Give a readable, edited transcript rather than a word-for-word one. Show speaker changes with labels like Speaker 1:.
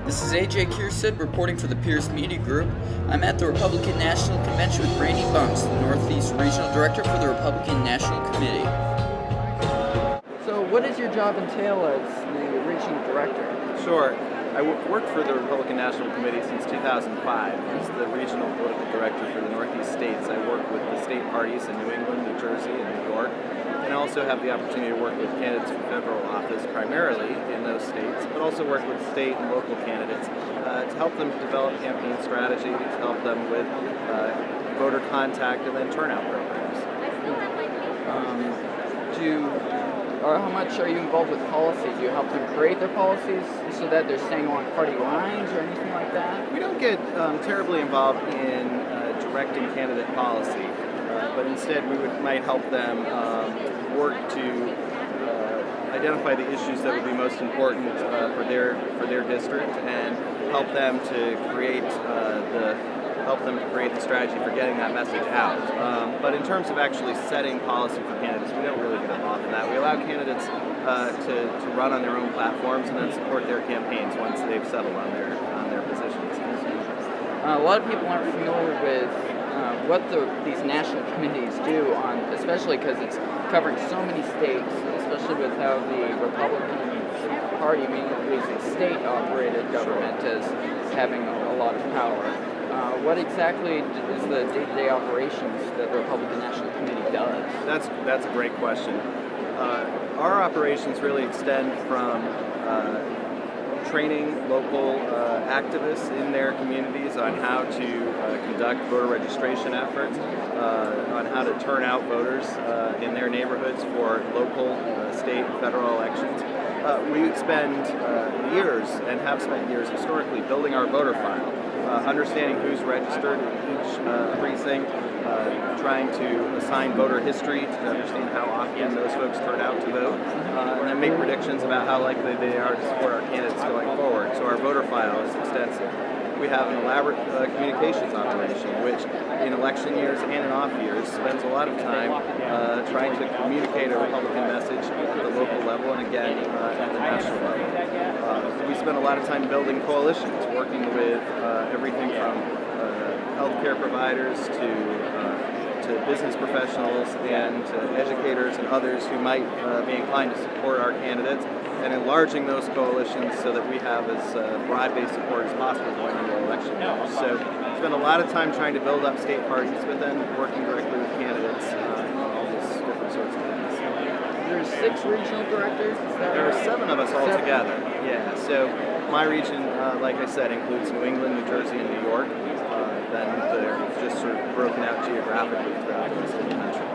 Speaker 1: This is AJ Kiersid reporting for the Pierce Media Group. I'm at the Republican National Convention with Randy Bunks, the Northeast Regional Director for the Republican National Committee. So what does your job entail as the Regional Director?
Speaker 2: Sure. I worked for the Republican National Committee since 2005 as the Regional Political Director for the Northeast states. I work with the state parties in New England, New Jersey, and New York. And I also have the opportunity to work with candidates for federal office primarily in those states, but also work with state and local candidates to help them develop campaign strategy, to help them with voter contact and then turnout programs.
Speaker 1: How much are you involved with policy? Do you help them create their policies so that they're staying along party lines or anything like that?
Speaker 2: We don't get terribly involved in directing candidate policy, but instead we might help them work to identify the issues that would be most important for their district and help them to create the strategy for getting that message out. But in terms of actually setting policy for candidates, we don't really get involved in that. We allow candidates to run on their own platforms and then support their campaigns once they've settled on their positions.
Speaker 1: A lot of people aren't familiar with what these national committees do, especially because it's covering so many states, especially with how the Republican Party mainly uses state-operated government as having a lot of power. What exactly is the day-to-day operations that the Republican National Committee does?
Speaker 2: That's a great question. Our operations really extend from training local activists in their communities on how to conduct voter registration efforts, on how to turn out voters in their neighborhoods for local, state, and federal elections. We spend years and have spent years historically building our voter file, understanding who's registered in each precinct, trying to assign voter history to understand how often those folks turn out to vote, and then make predictions about how likely they are to support our candidates going forward. So our voter file is extensive. We have an elaborate communications operation, which in election years and in off years spends a lot of time trying to communicate a Republican message at the local level and again at the national level. We spend a lot of time building coalitions, working with everything from healthcare providers to business professionals and to educators and others who might be inclined to support our candidates, and enlarging those coalitions so that we have as broad-based support as possible going into election years. So spend a lot of time trying to build up state parties, but then working directly with candidates on all these different sorts of things.
Speaker 1: There's 6 regional directors?
Speaker 2: There are 7 of us all together. Yeah, so my region, like I said, includes New England, New Jersey, and New York. Then they're just sort of broken out geographically throughout the rest of the country.